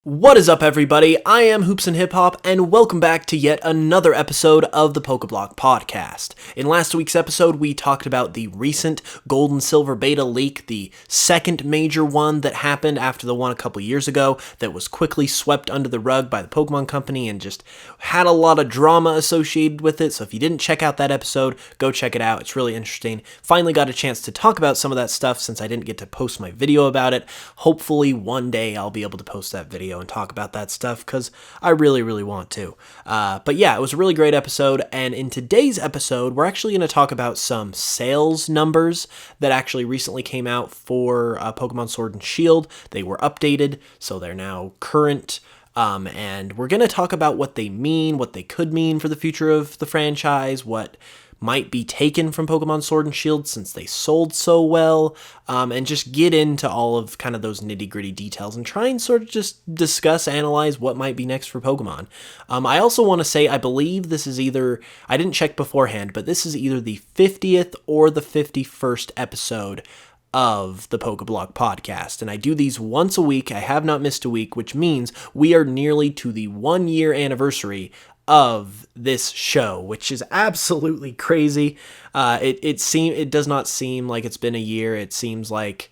What is up, everybody? I am Hoops and Hip Hop, and welcome back to yet another episode of the Pokeblock Podcast. In last week's episode, we talked about the recent Gold and Silver beta leak, the second major one that happened after the one a couple years ago that was quickly swept under the rug by the Pokemon Company and just had a lot of drama associated with it. So if you didn't check out that episode, go check it out. It's really interesting. Finally got a chance to talk about some of that stuff since I didn't get to post my video about it. Hopefully one day I'll be able to post that video and talk about that stuff because I really want to. But yeah, it was a really great episode, and in today's episode, we're actually going to talk about some sales numbers that actually recently came out for Pokemon Sword and Shield. They were updated, so they're now current. And we're going to talk about what they mean, what they could mean for the future of the franchise, what might be taken from Pokemon Sword and Shield since they sold so well, and just get into all of kind of those nitty-gritty details and try and sort of just discuss, analyze what might be next for Pokemon. I also want to say, I believe this is either, I didn't check beforehand, but this is either the 50th or the 51st episode of the Pokeblock Podcast, and I do these once a week. I have not missed a week, which means we are nearly to the 1-year anniversary of this show, which is absolutely crazy. It does not seem like it's been a year. It seems like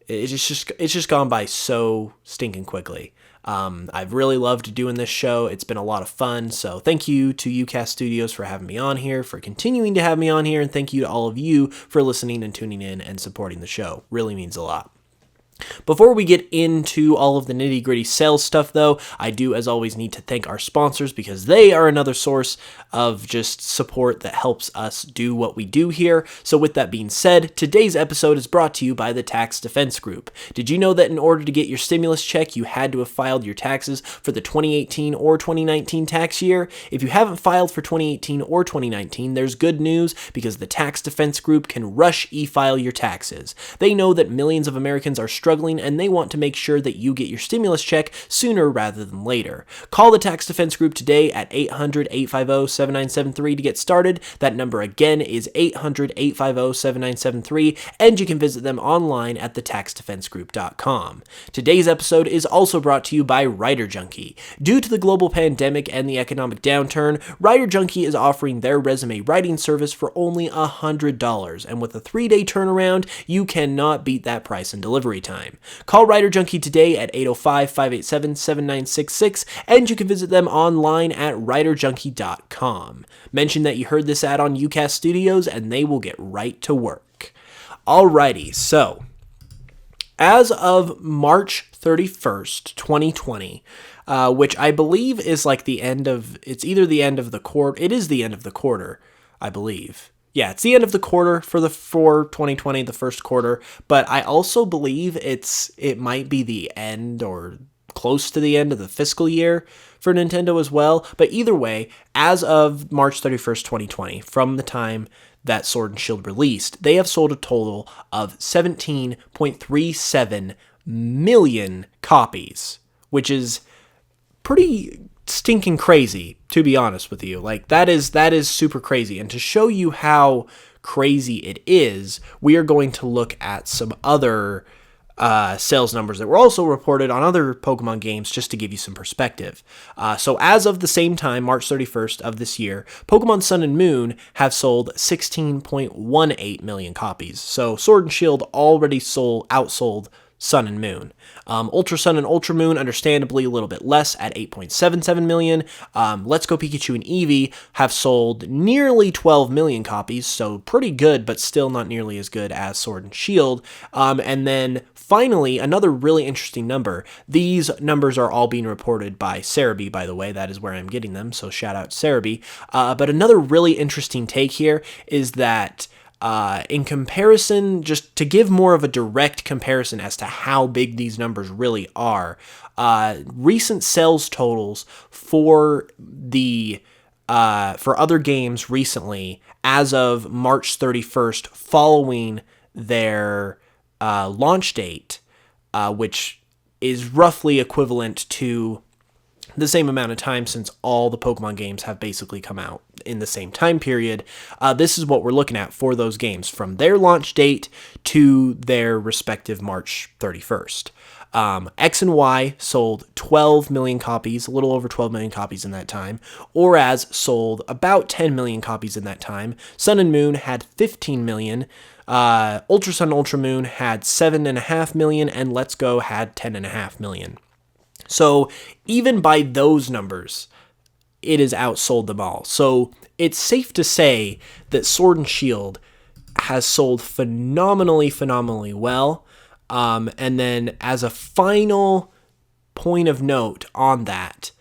it's just gone by so stinking quickly. I've really loved doing this show. It's been a lot of fun. So thank you to UCast Studios for having me on here, for continuing to have me on here, and thank you to all of you for listening and tuning in and supporting the show. Really means a lot. Before we get into all of the nitty-gritty sales stuff, though, I do, as always, need to thank our sponsors because they are another source of just support that helps us do what we do here. So with that being said, today's episode is brought to you by the Tax Defense Group. Did you know that in order to get your stimulus check, you had to have filed your taxes for the 2018 or 2019 tax year? If you haven't filed for 2018 or 2019, there's good news because the Tax Defense Group can rush e-file your taxes. They know that millions of Americans are struggling, and they want to make sure that you get your stimulus check sooner rather than later. Call the Tax Defense Group today at 800-850-7973 to get started. That number again is 800-850-7973, and you can visit them online at thetaxdefensegroup.com. Today's episode is also brought to you by Writer Junkie. Due to the global pandemic and the economic downturn, Writer Junkie is offering their resume writing service for only $100, and with a 3-day turnaround, you cannot beat that price and delivery time. Call Writer Junkie today at 805-587-7966, and you can visit them online at writerjunkie.com. Mention that you heard this ad on UCast Studios, and they will get right to work. Alrighty, so as of March 31st, 2020, which I believe is like the end of, it's either the end of the quarter, it is the end of the quarter, I believe. Yeah, it's the end of the quarter for 2020, the first quarter, but I also believe it might be the end or close to the end of the fiscal year for Nintendo as well. But either way, as of March 31st, 2020, from the time that Sword and Shield released, they have sold a total of 17.37 million copies, which is pretty stinking crazy, to be honest with you. Like, that is super crazy. And to show you how crazy it is, we are going to look at some other sales numbers that were also reported on other Pokemon games just to give you some perspective. So as of the same time, March 31st of this year, Pokemon Sun and Moon have sold 16.18 million copies. So Sword and Shield already outsold Sun and Moon. Ultra Sun and Ultra Moon, understandably a little bit less at 8.77 million. Let's Go Pikachu and Eevee have sold nearly 12 million copies, so pretty good, but still not nearly as good as Sword and Shield. And then finally, another really interesting number. These numbers are all being reported by Cerebi, by the way. That is where I'm getting them, so shout out Cerebi. But another really interesting take here is that in comparison, just to give more of a direct comparison as to how big these numbers really are, recent sales totals for other games recently, as of March 31st, following their launch date, which is roughly equivalent to the same amount of time since all the Pokemon games have basically come out in the same time period. This is what we're looking at for those games from their launch date to their respective March 31st. X and Y sold 12 million copies, a little over 12 million copies in that time. Oraz sold about 10 million copies in that time. Sun and Moon had 15 million. Ultra Sun Ultra Moon had 7.5 million, and Let's Go had 10.5 million. So even by those numbers, it has outsold them all. So it's safe to say that Sword and Shield has sold phenomenally well. And then as a final point of note on that,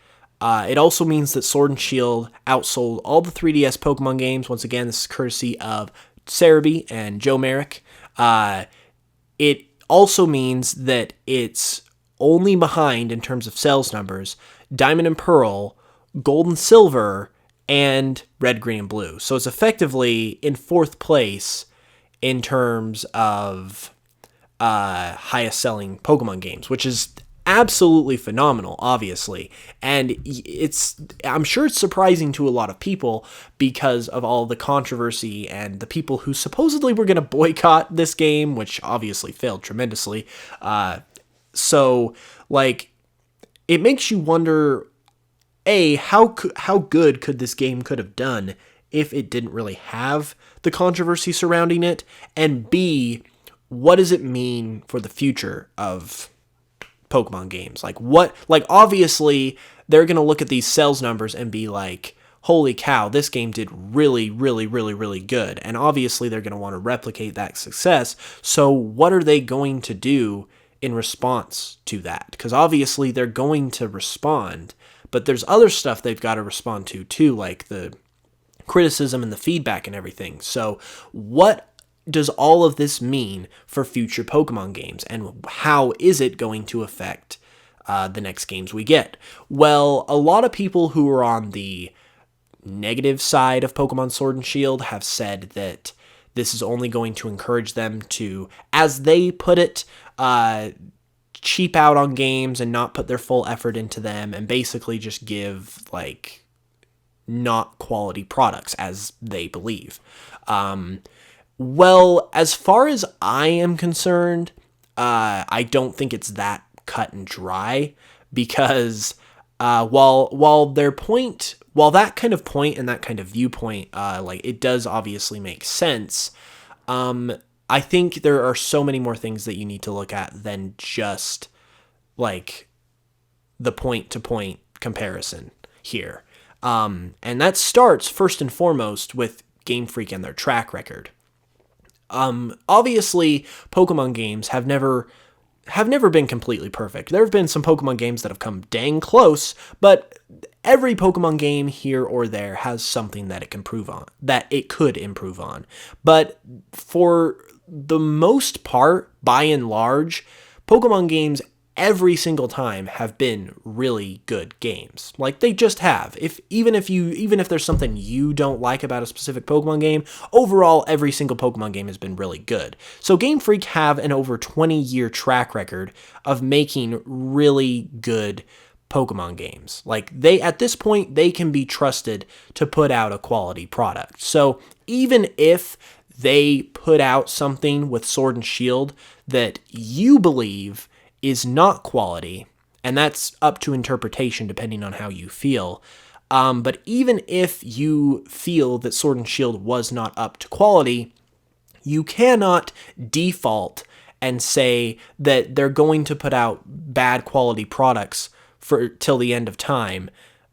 it also means that Sword and Shield outsold all the 3DS Pokemon games. Once again, this is courtesy of Cerebi and Joe Merrick. It also means that it's only behind, in terms of sales numbers, Diamond and Pearl, Gold and Silver, and Red, Green, and Blue. So it's effectively in fourth place in terms of highest selling Pokemon games, which is absolutely phenomenal, obviously. And I'm sure it's surprising to a lot of people because of all the controversy and the people who supposedly were going to boycott this game, which obviously failed tremendously. So, like, it makes you wonder, A, how good could this game could have done if it didn't really have the controversy surrounding it, and B, what does it mean for the future of Pokemon games? Obviously, they're going to look at these sales numbers and be like, holy cow, this game did really good. And obviously, they're going to want to replicate that success. So what are they going to do in response to that? Because obviously, they're going to respond, but there's other stuff they've got to respond to too, like the criticism and the feedback and everything. So what does all of this mean for future Pokemon games, and how is it going to affect the next games we get? Well, a lot of people who are on the negative side of Pokemon Sword and Shield have said that this is only going to encourage them to, as they put it, cheap out on games and not put their full effort into them, and basically just give, like, not quality products, as they believe. Well, as far as I am concerned, I don't think it's that cut and dry, because while that kind of point and that kind of viewpoint, it does obviously make sense, I think there are so many more things that you need to look at than just, like, the point-to-point comparison here. And that starts, first and foremost, with Game Freak and their track record. Obviously, Pokemon games have never been completely perfect. There have been some Pokemon games that have come dang close, but every Pokemon game here or there has something that it could improve on. But for the most part, by and large, Pokemon games every single time have been really good games. Like, they just have. Even if there's something you don't like about a specific Pokemon game, overall every single Pokemon game has been really good. So Game Freak have an over 20-year track record of making really good Pokemon games. Like, at this point, they can be trusted to put out a quality product. So even if they put out something with Sword and Shield that you believe is not quality, and that's up to interpretation depending on how you feel, but even if you feel that Sword and Shield was not up to quality, you cannot default and say that they're going to put out bad quality products till the end of time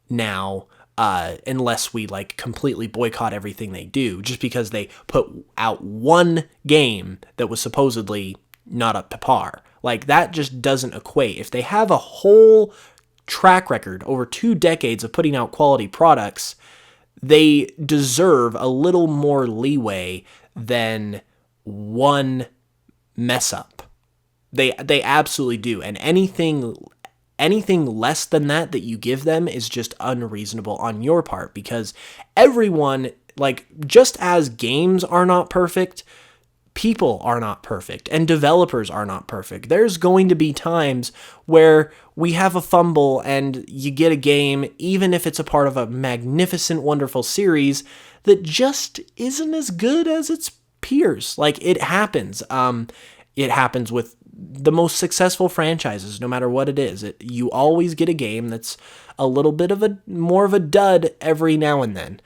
now, unless we, like, completely boycott everything they do, just because they put out one game that was supposedly not up to par. Like, that just doesn't equate. If they have a whole track record over 2 decades of putting out quality products, they deserve a little more leeway than one mess up. They absolutely do. And anything less than that you give them is just unreasonable on your part, because everyone, like, just as games are not perfect, people are not perfect, and developers are not perfect. There's going to be times where we have a fumble and you get a game, even if it's a part of a magnificent, wonderful series, that just isn't as good as its peers. Like, it happens. It happens with the most successful franchises, no matter what it is. You always get a game that's a little bit of more of a dud every now and then.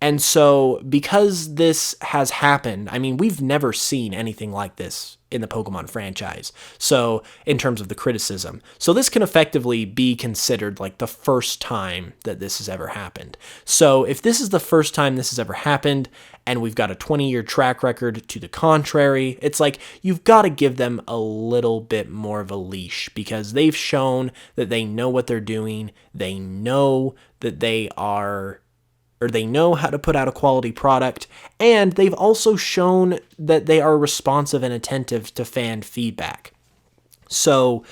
And so because this has happened, I mean, we've never seen anything like this in the Pokemon franchise. So in terms of the criticism. So this can effectively be considered like the first time that this has ever happened. So if this is the first time this has ever happened, and we've got a 20-year track record to the contrary, it's like you've got to give them a little bit more of a leash, because they've shown that they know what they're doing. They know that they know how to put out a quality product, and they've also shown that they are responsive and attentive to fan feedback. So,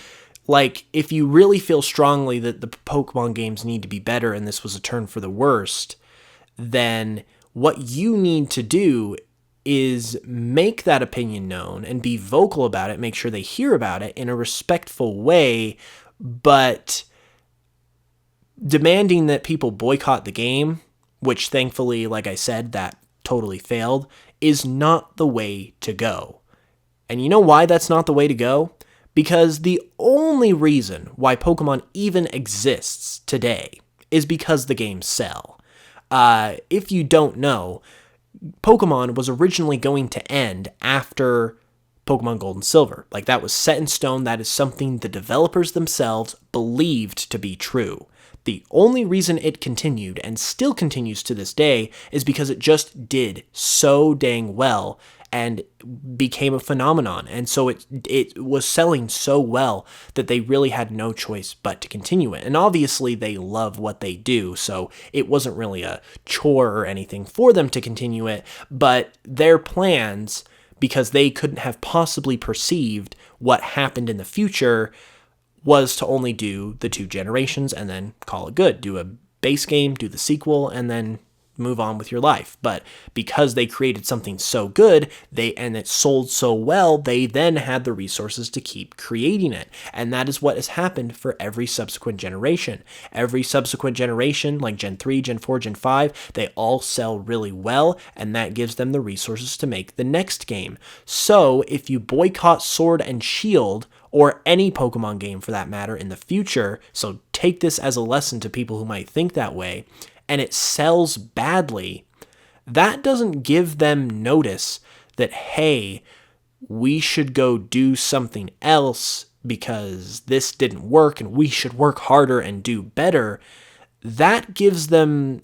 like, if you really feel strongly that the Pokemon games need to be better and this was a turn for the worst, then what you need to do is make that opinion known and be vocal about it, make sure they hear about it in a respectful way, but demanding that people boycott the game, which thankfully, like I said, that totally failed, is not the way to go. And you know why that's not the way to go? Because the only reason why Pokemon even exists today is because the games sell. If you don't know, Pokemon was originally going to end after Pokemon Gold and Silver. Like, that was set in stone. That is something the developers themselves believed to be true. The only reason it continued, and still continues to this day, is because it just did so dang well and became a phenomenon. And so it was selling so well that they really had no choice but to continue it. And obviously they love what they do, so it wasn't really a chore or anything for them to continue it, but their plans, because they couldn't have possibly perceived what happened in the future, was to only do the 2 generations and then call it good. Do a base game, do the sequel, and then move on with your life. But because they created something so good, and it sold so well, they then had the resources to keep creating it. And that is what has happened for every subsequent generation. Every subsequent generation, like Gen 3, Gen 4, Gen 5, they all sell really well, and that gives them the resources to make the next game. So if you boycott Sword and Shield, or any Pokemon game for that matter in the future, so take this as a lesson to people who might think that way, and it sells badly, that doesn't give them notice that, hey, we should go do something else because this didn't work and we should work harder and do better. That gives them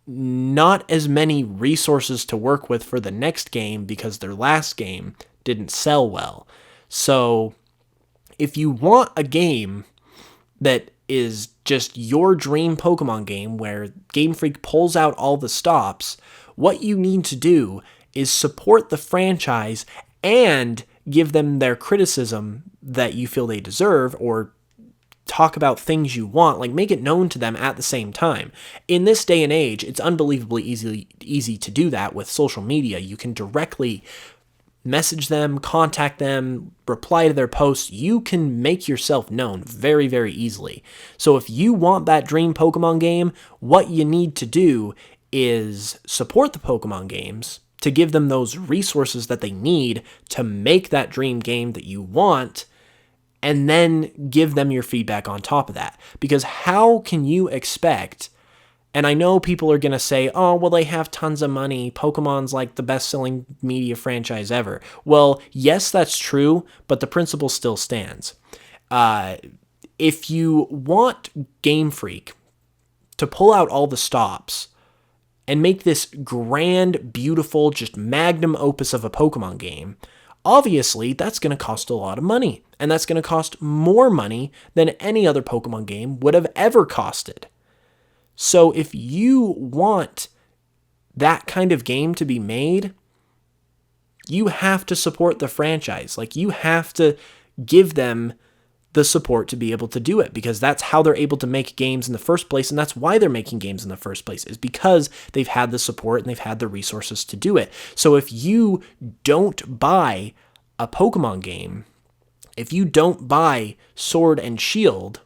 not as many resources to work with for the next game because their last game didn't sell well. So if you want a game that is just your dream Pokemon game where Game Freak pulls out all the stops, what you need to do is support the franchise and give them their criticism that you feel they deserve, or talk about things you want, like make it known to them at the same time. In this day and age, it's unbelievably easy to do that with social media. You can directly message them, contact them, reply to their posts. You can make yourself known very, very easily. So if you want that dream Pokemon game, what you need to do is support the Pokemon games to give them those resources that they need to make that dream game that you want, and then give them your feedback on top of that. Because how can you expect... And I know people are going to say, oh, well, they have tons of money. Pokemon's like the best-selling media franchise ever. Well, yes, that's true, but the principle still stands. If you want Game Freak to pull out all the stops and make this grand, beautiful, just magnum opus of a Pokemon game, obviously that's going to cost a lot of money. And that's going to cost more money than any other Pokemon game would have ever costed. So if you want that kind of game to be made, you have to support the franchise. Like, you have to give them the support to be able to do it, because that's how they're able to make games in the first place, and that's why they're making games in the first place, is because they've had the support and they've had the resources to do it. So if you don't buy a Pokemon game, if you don't buy Sword and Shield,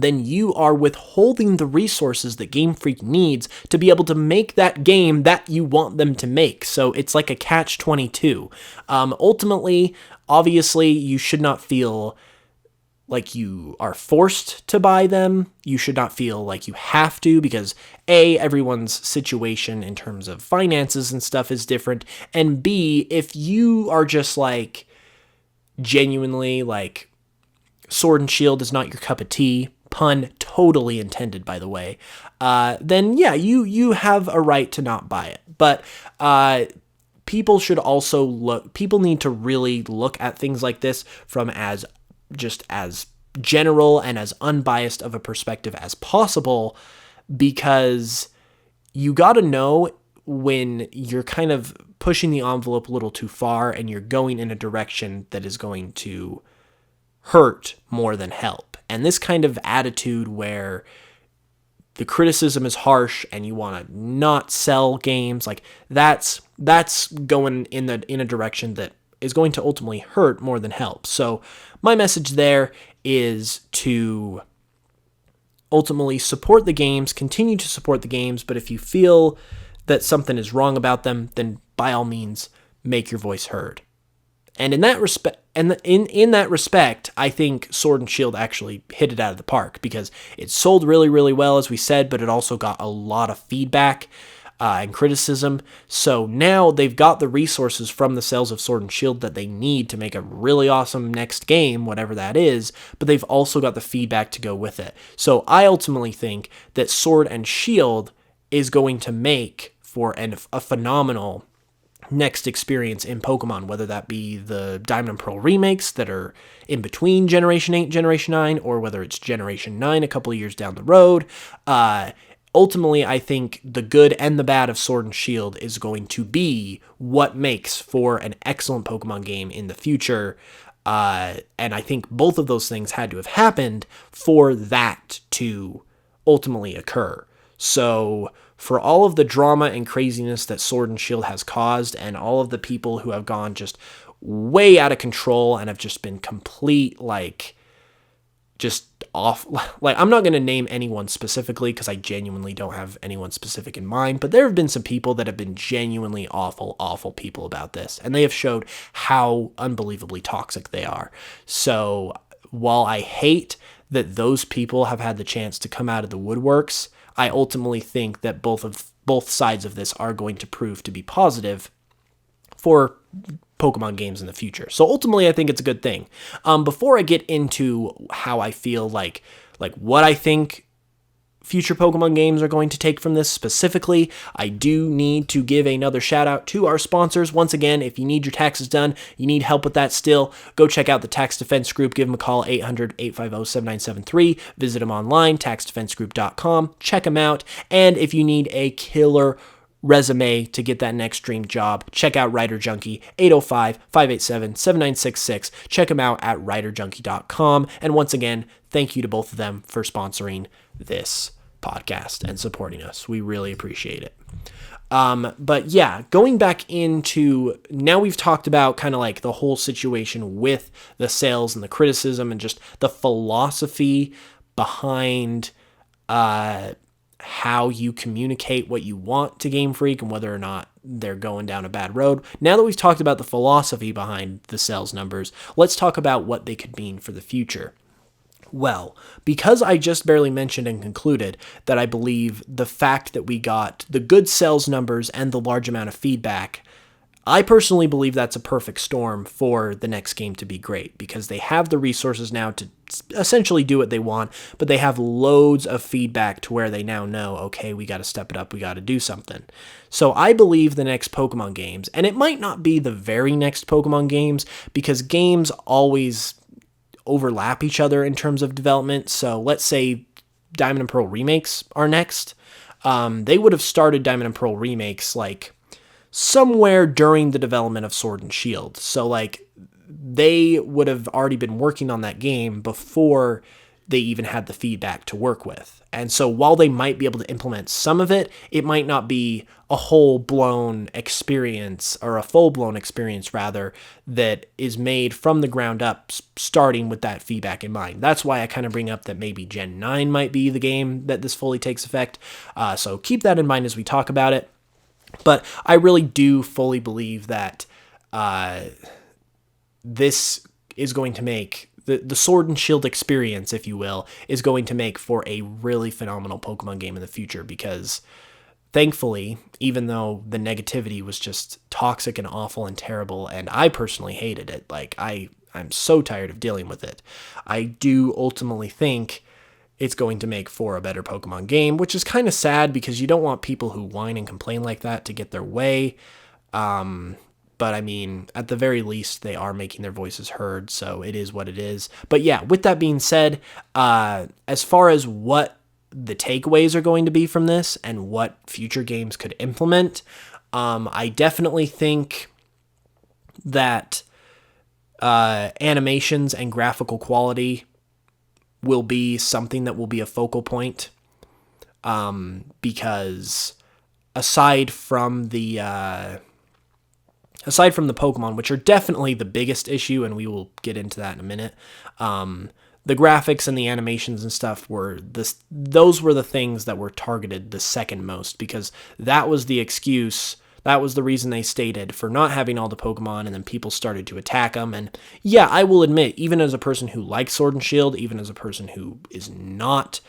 then you are withholding the resources that Game Freak needs to be able to make that game that you want them to make. So it's like a catch-22. Ultimately, obviously, you should not feel like you are forced to buy them. You should not feel like you have to, because A, everyone's situation in terms of finances and stuff is different, and B, if you are just like genuinely like Sword and Shield is not your cup of tea, pun totally intended by the way, then yeah, you have a right to not buy it. But people need to really look at things like this from as general and as unbiased of a perspective as possible, because you got to know when you're kind of pushing the envelope a little too far and you're going in a direction that is going to hurt more than help. And this kind of attitude where the criticism is harsh and you want to not sell games, like that's going in a direction that is going to ultimately hurt more than help. So my message there is to ultimately support the games, continue to support the games, but if you feel that something is wrong about them, then by all means make your voice heard. And in that respect, I think Sword and Shield actually hit it out of the park, because it sold really, really well, as we said, but it also got a lot of feedback and criticism. So now they've got the resources from the sales of Sword and Shield that they need to make a really awesome next game, whatever that is, but they've also got the feedback to go with it. So I ultimately think that Sword and Shield is going to make for a phenomenal next experience in Pokemon, whether that be the Diamond and Pearl remakes that are in between Generation 8 and Generation 9, or whether it's Generation 9 a couple of years down the road. Ultimately, I think the good and the bad of Sword and Shield is going to be what makes for an excellent Pokemon game in the future. And I think both of those things had to have happened for that to ultimately occur. So for all of the drama and craziness that Sword and Shield has caused, and all of the people who have gone just way out of control and have just been complete, like, just off, like, I'm not going to name anyone specifically because I genuinely don't have anyone specific in mind, but there have been some people that have been genuinely awful people about this, and they have showed how unbelievably toxic they are. So while I hate that those people have had the chance to come out of the woodworks, I ultimately think that both sides of this are going to prove to be positive for Pokemon games in the future. So ultimately, I think it's a good thing. Before I get into how I feel like what I think future Pokemon games are going to take from this specifically, I do need to give another shout out to our sponsors. Once again, if you need your taxes done, you need help with that still, go check out the Tax Defense Group. Give them a call, 800-850-7973. Visit them online, taxdefensegroup.com. Check them out. And if you need a killer resume to get that next dream job, check out Writer Junkie, 805-587-7966. Check them out at writerjunkie.com. And once again, thank you to both of them for sponsoring this podcast and supporting us. We really appreciate it. But yeah, going back into, now we've talked about kind of like the whole situation with the sales and the criticism and just the philosophy behind how you communicate what you want to Game Freak and whether or not they're going down a bad road. Now that we've talked about the philosophy behind the sales numbers, let's talk about what they could mean for the future. Well, because I just barely mentioned and concluded that I believe the fact that we got the good sales numbers and the large amount of feedback, I personally believe that's a perfect storm for the next game to be great, because they have the resources now to essentially do what they want, but they have loads of feedback to where they now know, okay, we got to step it up, we got to do something. So I believe the next Pokemon games, and it might not be the very next Pokemon games, because games always overlap each other in terms of development. So let's say Diamond and Pearl remakes are next. They would have started Diamond and Pearl remakes like somewhere during the development of Sword and Shield. So like they would have already been working on that game before they even had the feedback to work with. And so while they might be able to implement some of it, it might not be a whole-blown experience, or a full-blown experience, rather, that is made from the ground up, starting with that feedback in mind. That's why I kind of bring up that maybe Gen 9 might be the game that this fully takes effect. So keep that in mind as we talk about it. But I really do fully believe that this is going to make the Sword and Shield experience, if you will, is going to make for a really phenomenal Pokemon game in the future, because thankfully, even though the negativity was just toxic and awful and terrible, and I personally hated it, like I'm so tired of dealing with it, I do ultimately think it's going to make for a better Pokemon game, which is kind of sad because you don't want people who whine and complain like that to get their way. But I mean, at the very least, they are making their voices heard, so it is what it is. But yeah, with that being said, as far as what the takeaways are going to be from this and what future games could implement, I definitely think that animations and graphical quality will be something that will be a focal point, because aside from the Pokemon, which are definitely the biggest issue, and we will get into that in a minute, the graphics and the animations and stuff those were the things that were targeted the second most, because that was the excuse. That was the reason they stated for not having all the Pokemon, and then people started to attack them. And yeah, I will admit, even as a person who likes Sword and Shield, even as a person who is not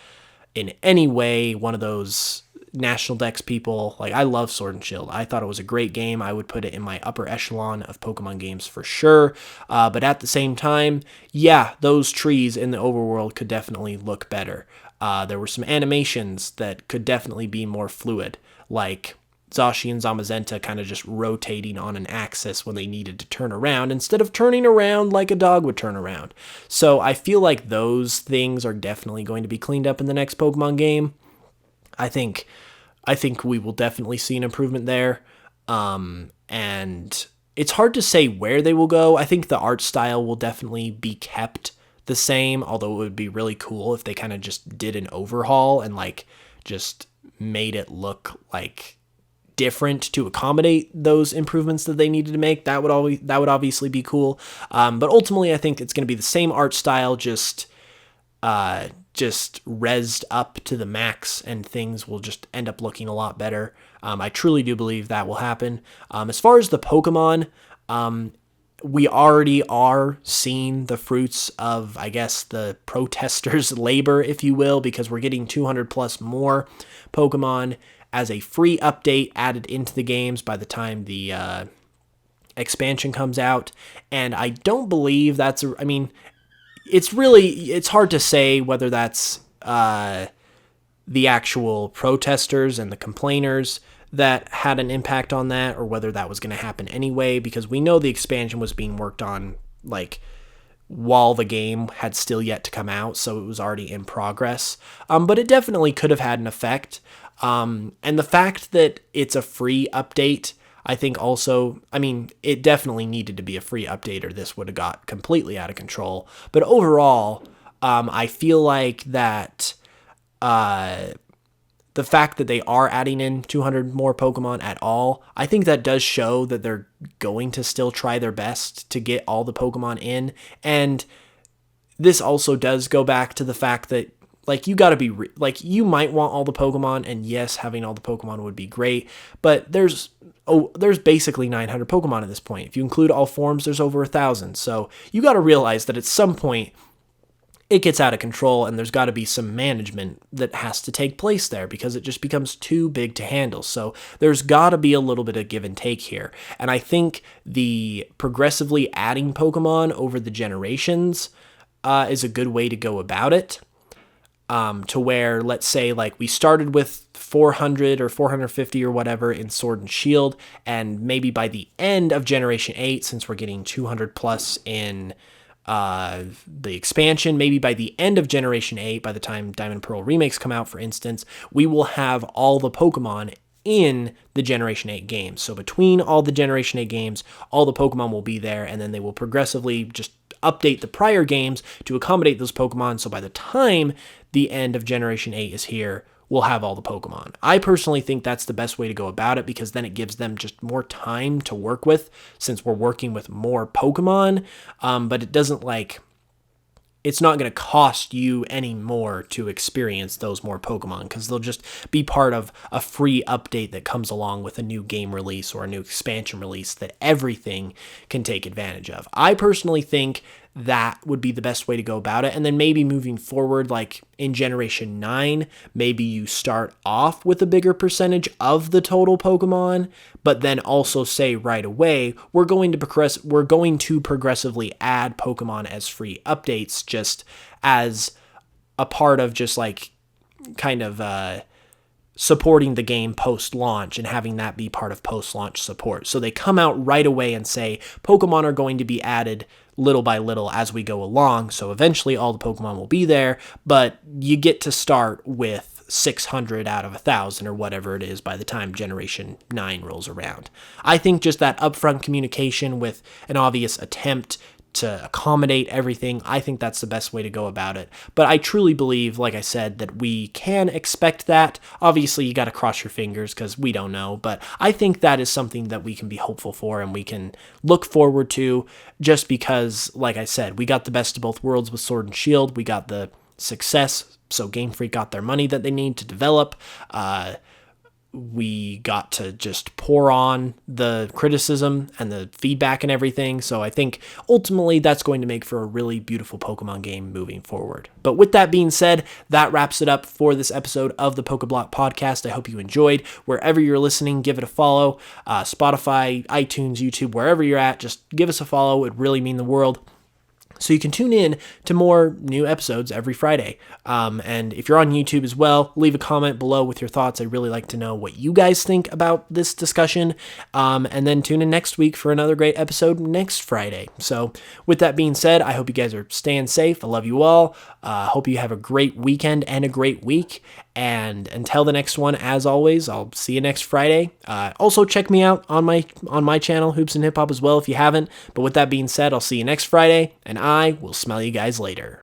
in any way one of those National Dex people, like, I love Sword and Shield. I thought it was a great game. I would put it in my upper echelon of Pokemon games for sure. But at the same time, yeah, those trees in the overworld could definitely look better. There were some animations that could definitely be more fluid, like Zashi and Zamazenta kind of just rotating on an axis when they needed to turn around, instead of turning around like a dog would turn around. So I feel like those things are definitely going to be cleaned up in the next Pokemon game. I think we will definitely see an improvement there. And it's hard to say where they will go. I think the art style will definitely be kept the same, although it would be really cool if they kind of just did an overhaul and like just made it look like different to accommodate those improvements that they needed to make. That would obviously be cool. But ultimately, I think it's going to be the same art style, just rezzed up to the max, and things will just end up looking a lot better. I truly do believe that will happen. As far as the Pokemon, we already are seeing the fruits of, I guess, the protesters' labor, if you will, because we're getting 200 plus more Pokemon as a free update added into the games by the time the expansion comes out. And I don't believe that's it's hard to say whether that's the actual protesters and the complainers that had an impact on that, or whether that was going to happen anyway, because we know the expansion was being worked on like while the game had still yet to come out, so it was already in progress. But it definitely could have had an effect. And the fact that it's a free update, I think also, it definitely needed to be a free update, or this would have got completely out of control. But overall, I feel like that the fact that they are adding in 200 more Pokemon at all, I think that does show that they're going to still try their best to get all the Pokemon in. And this also does go back to the fact that, like, you got to be, you might want all the Pokemon, and yes, having all the Pokemon would be great, but there's basically 900 Pokemon at this point. If you include all forms, there's over 1,000. So you got to realize that at some point it gets out of control, and there's got to be some management that has to take place there, because it just becomes too big to handle. So there's got to be a little bit of give and take here. And I think the progressively adding Pokemon over the generations is a good way to go about it. To where, let's say, like, we started with 400 or 450 or whatever in Sword and Shield, and maybe by the end of Generation 8, since we're getting 200 plus in the expansion, maybe by the end of Generation 8, by the time Diamond and Pearl remakes come out, for instance, we will have all the Pokemon in the Generation 8 games. So between all the Generation 8 games, all the Pokemon will be there, and then they will progressively just update the prior games to accommodate those Pokemon, so by the time the end of Generation 8 is here, we'll have all the Pokemon. I personally think that's the best way to go about it, because then it gives them just more time to work with, since we're working with more Pokemon, but it doesn't it's not going to cost you any more to experience those more Pokemon, because they'll just be part of a free update that comes along with a new game release or a new expansion release that everything can take advantage of. I personally think that would be the best way to go about it. And then maybe moving forward, like in Generation 9, maybe you start off with a bigger percentage of the total Pokemon, but then also say right away, we're going to progressively add Pokemon as free updates, just as a part of just supporting the game post-launch and having that be part of post-launch support. So they come out right away and say, Pokemon are going to be added little by little as we go along, so eventually all the Pokemon will be there, but you get to start with 600 out of 1,000 or whatever it is by the time Generation 9 rolls around. I think just that upfront communication with an obvious attempt to accommodate everything, I think that's the best way to go about it. But I truly believe, like I said, that we can expect that. Obviously, you got to cross your fingers because we don't know, but I think that is something that we can be hopeful for and we can look forward to, just because, like I said, we got the best of both worlds with Sword and Shield. We got the success, so Game Freak got their money that they need to develop. We got to just pour on the criticism and the feedback and everything. So I think ultimately that's going to make for a really beautiful Pokemon game moving forward. But with that being said, that wraps it up for this episode of the Pokeblock Podcast. I hope you enjoyed. Wherever you're listening, give it a follow. Spotify, iTunes, YouTube, wherever you're at, just give us a follow. It would really mean the world. So you can tune in to more new episodes every Friday. And if you're on YouTube as well, leave a comment below with your thoughts. I'd really like to know what you guys think about this discussion. And then tune in next week for another great episode next Friday. So with that being said, I hope you guys are staying safe. I love you all. Hope you have a great weekend and a great week. And until the next one, as always, I'll see you next Friday. Also, check me out on my channel, Hoops and Hip Hop, as well, if you haven't. But with that being said, I'll see you next Friday, and I will smell you guys later.